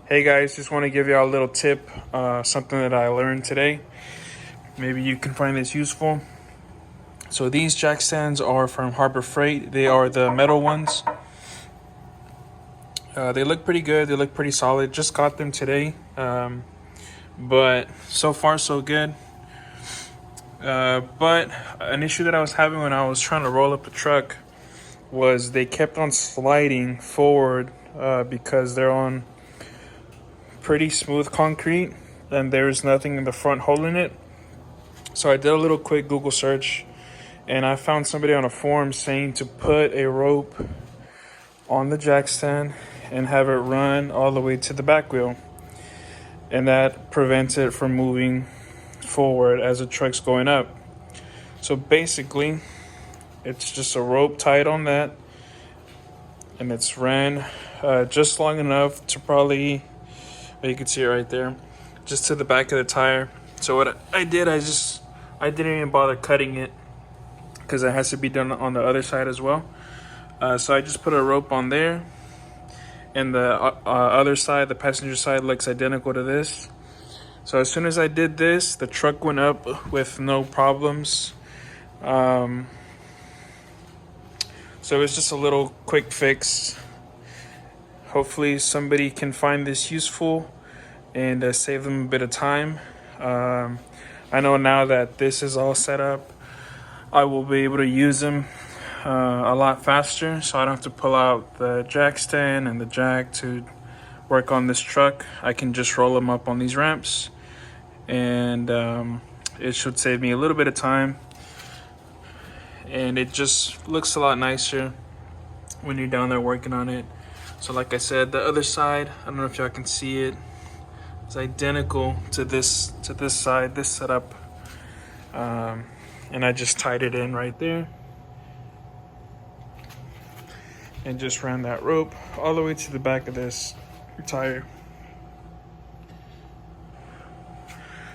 Hey guys, just want to give y'all a little tip, something that I learned today. Maybe you can find this useful. So these jack stands are from Harbor Freight. They are the metal ones. They look pretty good. They look pretty solid. Just got them today, but so far so good. But an issue that I was having when I was trying to roll up the truck was they kept on sliding forward because they're on pretty smooth concrete and there's nothing in the front holding it. So I did a little quick Google search and I found somebody on a forum saying to put a rope on the jack stand and have it run all the way to the back wheel, and that prevents it from moving forward as the truck's going up. So basically it's just a rope tied on that, and it's ran just long enough to probably, well, you can see it right there, just to the back of the tire. So what I did, I didn't even bother cutting it because it has to be done on the other side as well. So I just put a rope on there, and the other side, the passenger side, looks identical to this. So as soon as I did this, the truck went up with no problems. So it was just a little quick fix. Hopefully somebody can find this useful and save them a bit of time. I know now that this is all set up, I will be able to use them a lot faster, so I don't have to pull out the jack stand and the jack to work on this truck. I can just roll them up on these ramps, and it should save me a little bit of time, and it just looks a lot nicer when you're down there working on it. So like I said, the other side, I don't know if y'all can see it, it's identical to this side, this setup, and I just tied it in right there and just ran that rope all the way to the back of this tire.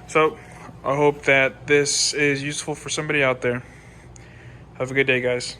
So I hope that this is useful for somebody out there. Have a good day, guys.